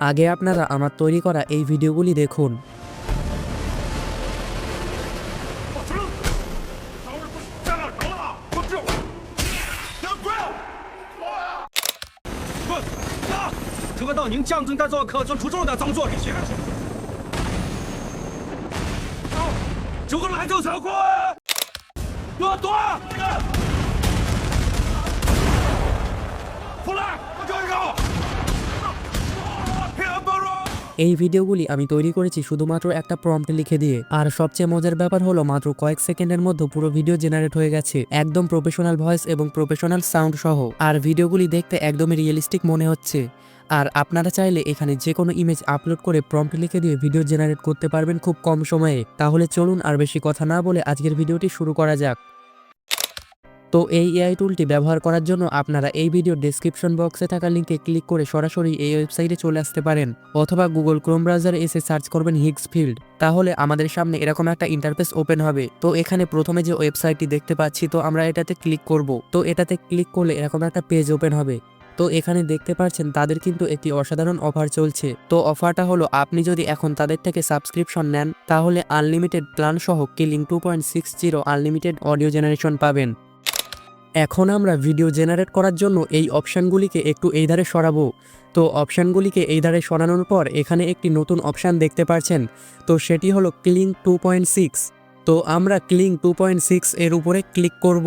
আগে আপনারা আমার তৈরি করা এই ভিডিওগুলি দেখুন। 保持，早日不在哪儿着了？我这，拿滚！滚！啊！得到您将军在做可尊出众的工作，这些。出来就小鬼，我躲！出来，我这一个。 এই ভিডিওগুলি আমি তৈরি করেছি শুধুমাত্র একটা প্রম্পট লিখে দিয়ে। আর সবচেয়ে মজার ব্যাপার হলো মাত্র কয়েক সেকেন্ডের মধ্যে পুরো ভিডিও জেনারেট হয়ে গেছে, একদম প্রফেশনাল ভয়েস এবং প্রফেশনাল সাউন্ড সহ। আর ভিডিওগুলি দেখতে একদমই রিয়েলিস্টিক মনে হচ্ছে। আর আপনারা চাইলে এখানে যে কোনো ইমেজ আপলোড করে প্রম্পট লিখে দিয়ে ভিডিও জেনারেট করতে পারবেন খুব কম সময়ে। তাহলে চলুন আর বেশি কথা না বলে আজকের ভিডিওটি শুরু করা যাক। তো এই এআই টুলটি ব্যবহার করার জন্য আপনারা এই ভিডিও ডেসক্রিপশন বক্সে থাকা লিঙ্কে ক্লিক করে সরাসরি এই ওয়েবসাইটে চলে আসতে পারেন, অথবা গুগল ক্রোম ব্রাউজারে এসে সার্চ করবেন হিগসফিল্ড। তাহলে আমাদের সামনে এরকম একটা ইন্টারফেস ওপেন হবে। তো এখানে প্রথমে যে ওয়েবসাইটটি দেখতে পাচ্ছি, তো আমরা এটাতে ক্লিক করব। তো এটাতে ক্লিক করলে এরকম একটা পেজ ওপেন হবে। তো এখানে দেখতে পাচ্ছেন তাদের কিন্তু একটি অসাধারণ অফার চলছে। তো অফারটা হলো, আপনি যদি এখন তাদের থেকে সাবস্ক্রিপশন নেন তাহলে আনলিমিটেড প্ল্যান সহ কিলিং 2.60 আনলিমিটেড অডিও জেনারেশন পাবেন। এখন আমরা ভিডিও জেনারেট করার জন্য এই অপশানগুলিকে একটু এই ধারে সরাবো। তো অপশানগুলিকে এই ধারে সরানোর পর এখানে একটি নতুন অপশান দেখতে পাচ্ছেন, তো সেটি হলো কিলিং 2.6। তো আমরা কিলিং 2.6 এর উপরে ক্লিক করব।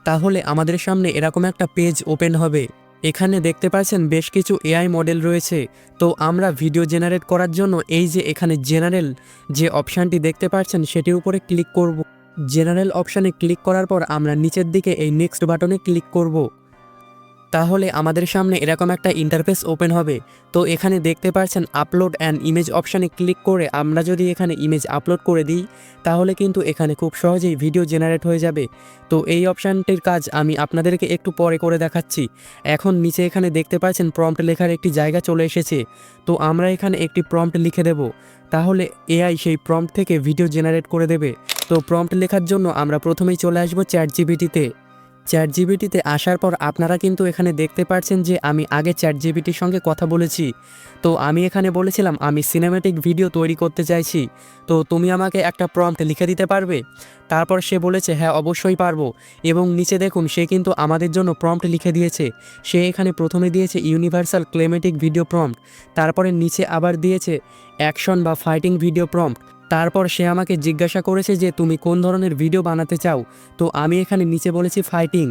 তাহলে আমাদের সামনে এরকম একটা পেজ ওপেন হবে। এখানে দেখতে পাচ্ছেন বেশ কিছু এআই মডেল রয়েছে। তো আমরা ভিডিও জেনারেট করার জন্য এই যে এখানে জেনারেল যে অপশানটি দেখতে পাচ্ছেন সেটির উপরে ক্লিক করব। জেনারেল অপশানে ক্লিক করার পর আমরা নিচের দিকে এই নেক্সট বাটনে ক্লিক করব। তাহলে আমাদের সামনে এরকম একটা ইন্টারফেস ওপেন হবে। তো এখানে দেখতে পাচ্ছেন আপলোড অ্যান্ড ইমেজ অপশানে ক্লিক করে আমরা যদি এখানে ইমেজ আপলোড করে দিই তাহলে কিন্তু এখানে খুব সহজেই ভিডিও জেনারেট হয়ে যাবে। তো এই অপশানটির কাজ আমি আপনাদেরকে একটু পরে করে দেখাচ্ছি। এখন নিচে এখানে দেখতে পাচ্ছেন প্রম্পট লেখার একটি জায়গা চলে এসেছে। তো আমরা এখানে একটি প্রম্পট লিখে দেব, তাহলে এআই সেই প্রম্পট থেকে ভিডিও জেনারেট করে দেবে। তো প্রম্পট লেখার জন্য আমরা প্রথমেই চলে আসবো চ্যাটজিপিটিতে। চ্যাটজিপিটিতে আসার পর আপনারা কিন্তু এখানে দেখতে পাচ্ছেন যে আমি আগে চ্যাটজিপিটির সঙ্গে কথা বলেছি। তো আমি এখানে বলেছিলাম আমি সিনেম্যাটিক ভিডিও তৈরি করতে চাইছি, তো তুমি আমাকে একটা প্রম্পট লিখে দিতে পারবে? তারপর সে বলেছে হ্যাঁ অবশ্যই পারবো। এবং নিচে দেখুন সে কিন্তু আমাদের জন্য প্রম্পট লিখে দিয়েছে। সে এখানে প্রথমে দিয়েছে ইউনিভার্সাল ক্লেমেটিক ভিডিও প্রম্পট, তারপরে নিচে আবার দিয়েছে অ্যাকশন বা ফাইটিং ভিডিও প্রম্পট। তারপর সে আমাকে জিজ্ঞাসা করেছে যে তুমি কোন ধরনের ভিডিও বানাতে চাও। তো আমি এখানে নিচে বলেছি ফাইটিং,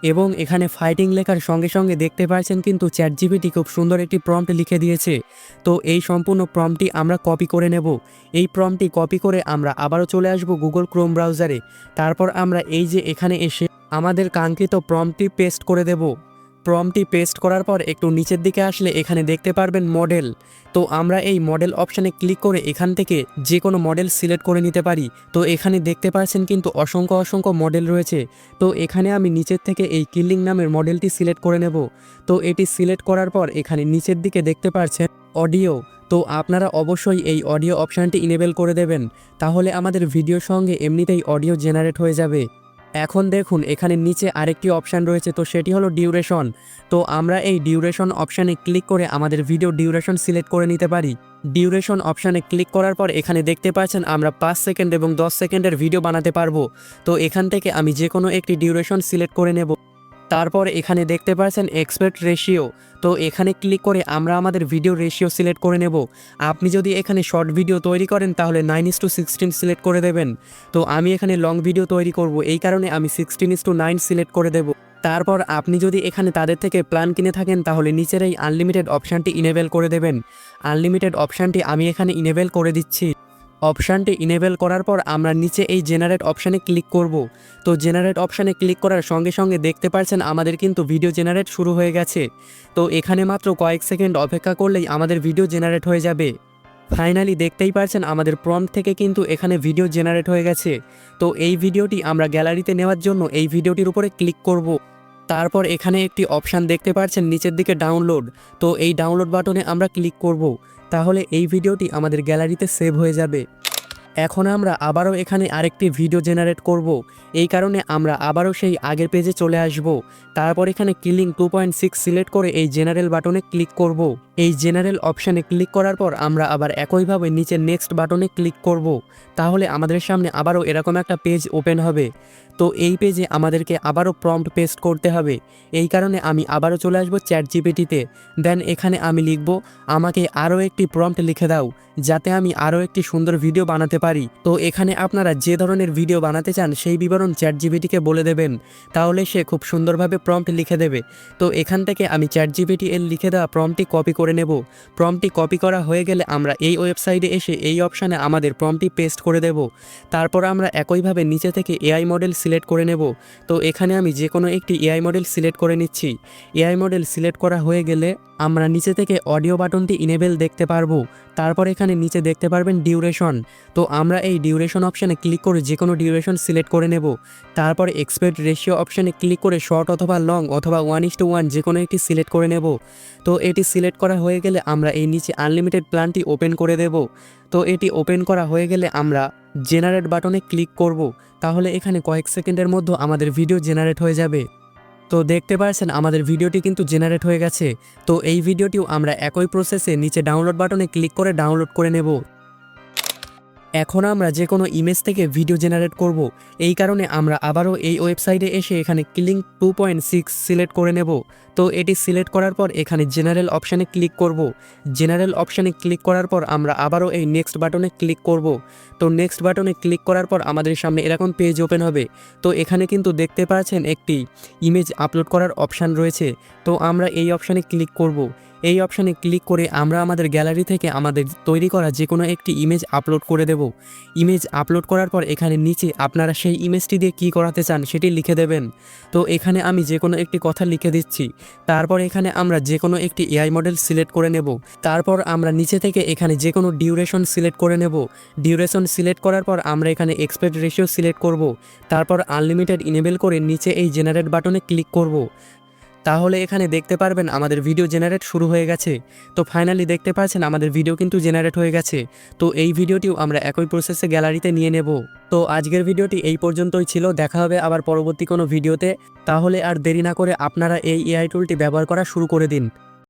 এবং এখানে ফাইটিং লেখার সঙ্গে সঙ্গে দেখতে পাচ্ছেন কিন্তু চ্যাটজিপিটি খুব সুন্দর একটি প্রম্পট লিখে দিয়েছে। তো এই সম্পূর্ণ প্রম্পটটি আমরা কপি করে নেব। এই প্রম্পটটি কপি করে আমরা আবারও চলে আসব গুগল ক্রোম ব্রাউজারে। তারপর আমরা এই যে এখানে এসে আমাদের কাঙ্ক্ষিত প্রম্পটটি পেস্ট করে দেব। প্রম্পটটি পেস্ট করার পর একটু নিচের দিকে আসলে এখানে দেখতে পারবেন মডেল। তো আমরা এই মডেল অপশানে ক্লিক করে এখান থেকে যে কোনো মডেল সিলেক্ট করে নিতে পারি। তো এখানে দেখতে পাচ্ছেন কিন্তু অসংখ্য মডেল রয়েছে। তো এখানে আমি নিচের থেকে এই কিলিং নামের মডেলটি সিলেক্ট করে নেব। তো এটি সিলেক্ট করার পর এখানে নিচের দিকে দেখতে পাচ্ছেন অডিও। তো আপনারা অবশ্যই এই অডিও অপশানটি ইনেবল করে দেবেন, তাহলে আমাদের ভিডিওর সঙ্গে এমনিতেই অডিও জেনারেট হয়ে যাবে। এখন দেখুন এখানে নিচে আরেকটি অপশান রয়েছে, তো সেটি হলো ডিউরেশন। তো আমরা এই ডিউরেশন অপশানে ক্লিক করে আমাদের ভিডিও ডিউরেশন সিলেক্ট করে নিতে পারি। ডিউরেশন অপশানে ক্লিক করার পর এখানে দেখতে পাচ্ছেন আমরা 5 সেকেন্ড এবং 10 সেকেন্ডের ভিডিও বানাতে পারবো। তো এখান থেকে আমি যে কোনো একটি ডিউরেশন সিলেক্ট করে নেব। তারপর এখানে দেখতে পাচ্ছেন এক্সপেক্ট রেশিও। তো এখানে ক্লিক করে আমরা আমাদের ভিডিও রেশিও সিলেক্ট করে নেব। আপনি যদি এখানে শর্ট ভিডিও তৈরি করেন তাহলে 9:16 সিলেক্ট করে দেবেন। তো আমি এখানে লং ভিডিও তৈরি করব, এই কারণে আমি 16:9 সিলেক্ট করে দেব। তারপর আপনি যদি এখানে তাদের থেকে প্ল্যান কিনে থাকেন তাহলে নিচের এই আনলিমিটেড অপশানটি ইনেবল করে দেবেন। আনলিমিটেড অপশানটি আমি এখানে ইনেবল করে দিচ্ছি। অপশানটি ইনেবল করার পর আমরা নিচে এই জেনারেট অপশানে ক্লিক করব। তো জেনারেট অপশানে ক্লিক করার সঙ্গে সঙ্গে দেখতে পাচ্ছেন আমাদের কিন্তু ভিডিও জেনারেট শুরু হয়ে গেছে। তো এখানে মাত্র কয়েক সেকেন্ড অপেক্ষা করলেই আমাদের ভিডিও জেনারেট হয়ে যাবে। ফাইনালি দেখতেই পাচ্ছেন আমাদের প্রম্পট থেকে কিন্তু এখানে ভিডিও জেনারেট হয়ে গেছে। তো এই ভিডিওটি আমরা গ্যালারিতে নেওয়ার জন্য এই ভিডিওটির উপরে ক্লিক করব। তারপর এখানে একটি অপশান দেখতে পাচ্ছেন নিচের দিকে ডাউনলোড। তো এই ডাউনলোড বাটনে আমরা ক্লিক করব, তাহলে এই ভিডিওটি আমাদের গ্যালারিতে সেভ হয়ে যাবে। এখন আমরা আবারও এখানে আরেকটি ভিডিও জেনারেট করব। এই কারণে আমরা আবারও সেই আগের পেজে চলে আসব। তারপর এখানে কিলিং 2.6 সিলেক্ট করে এই জেনারেল বাটনে ক্লিক করব। এই জেনারেল অপশানে ক্লিক করার পর আমরা আবার একইভাবে নিচে নেক্সট বাটনে ক্লিক করব। তাহলে আমাদের সামনে আবারও এরকম একটা পেজ ওপেন হবে। তো এই পেজে আমাদেরকে আবারও প্রম্পট পেস্ট করতে হবে। এই কারণে আমি আবারও চলে আসবো চ্যাটজিপিটিতে। দেন এখানে আমি লিখব, আমাকে আরও একটি প্রম্পট লিখে দাও যাতে আমি আরও একটি সুন্দর ভিডিও বানাতে পারি। তো এখানে আপনারা যে ধরনের ভিডিও বানাতে চান সেই বিবরণ চ্যাটজিপিটিকে বলে দেবেন, তাহলে সে খুব সুন্দরভাবে প্রম্পট লিখে দেবে। তো এখান থেকে আমি চ্যাটজিপিটি এর লিখে দেওয়া প্রম্পটটি কপি করে নেব। প্রম্পটটি কপি করা হয়ে গেলে আমরা এই ওয়েবসাইটে এসে এই অপশানে আমাদের প্রম্পটটি পেস্ট করে দেব। তারপর আমরা একইভাবে নিচে থেকে এআই মডেল সিলেক্ট করে নেব। তো এখানে আমি যে কোনো একটি এআই মডেল সিলেক্ট করে নিচ্ছি। এআই মডেল সিলেক্ট করা হয়ে গেলে আমরা নিচে থেকে অডিও বাটনটি ইনেবল দেখতে পারবো। তারপর এখানে নিচে দেখতে পারবেন ডিউরেশন। তো আমরা এই ডিউরেশন অপশানে ক্লিক করে যে কোনো ডিউরেশন সিলেক্ট করে নেব। তারপর এক্সপেক্ট রেশিও অপশানে ক্লিক করে শর্ট অথবা লং অথবা 1:1 যে কোনো একটি সিলেক্ট করে নেব। তো এটি সিলেক্ট করা হয়ে গেলে আমরা এই নিচে আনলিমিটেড প্ল্যানটি ওপেন করে দেব। তো এটি ওপেন করা হয়ে গেলে আমরা জেনারেট বাটনে ক্লিক করব। তাহলে এখানে কয়েক সেকেন্ডের মধ্যে আমাদের ভিডিও জেনারেট হয়ে যাবে। তো দেখতে পাচ্ছেন আমাদের ভিডিওটি কিন্তু জেনারেট হয়ে গেছে। তো এই ভিডিওটিও আমরা একই প্রসেসে নিচে ডাউনলোড বাটনে ক্লিক করে ডাউনলোড করে নেব। এখন আমরা যে কোনো ইমেজ থেকে ভিডিও জেনারেট করব। এই কারণে আমরা আবারও এই ওয়েবসাইটে এসে এখানে কিলিং 2.6 সিলেক্ট করে নেব। তো এটি সিলেক্ট করার পর এখানে জেনারেল অপশানে ক্লিক করব। জেনারেল অপশানে ক্লিক করার পর আমরা আবারও এই নেক্সট বাটনে ক্লিক করব। তো নেক্সট বাটনে ক্লিক করার পর আমাদের সামনে এরকম পেজ ওপেন হবে। তো এখানে কিন্তু দেখতে পাচ্ছেন একটি ইমেজ আপলোড করার অপশান রয়েছে। তো আমরা এই অপশানে ক্লিক করব। এই অপশানে ক্লিক করে আমরা আমাদের গ্যালারি থেকে আমাদের তৈরি করা যে কোনো একটি ইমেজ আপলোড করে দেব। ইমেজ আপলোড করার পর এখানে নিচে আপনারা সেই ইমেজটি দিয়ে কী করাতে চান সেটি লিখে দেবেন। তো এখানে আমি যে কোনো একটি কথা লিখে দিচ্ছি। তারপর এখানে আমরা যে কোনো একটি এআই মডেল সিলেক্ট করে নেব। তারপর আমরা নিচে থেকে এখানে যে কোনো ডিউরেশন সিলেক্ট করে নেব। ডিউরেশন সিলেক্ট করার পর আমরা এখানে এক্সপেক্ট রেশিও সিলেক্ট করব। তারপর আনলিমিটেড ইনেবল করে নিচে এই জেনারেট বাটনে ক্লিক করব। তাহলে এখানে দেখতে পারবেন আমাদের ভিডিও জেনারেট শুরু হয়ে গেছে। তো ফাইনালি দেখতে পাচ্ছেন আমাদের ভিডিও কিন্তু জেনারেট হয়ে গেছে। তো এই ভিডিওটিও আমরা একই প্রসেসে গ্যালারিতে নিয়ে নেব। তো আজকের ভিডিওটি এই পর্যন্তই ছিল। দেখা হবে আবার পরবর্তী কোনো ভিডিওতে। তাহলে আর দেরি না করে আপনারা এই এআই টুলটি ব্যবহার করা শুরু করে দিন।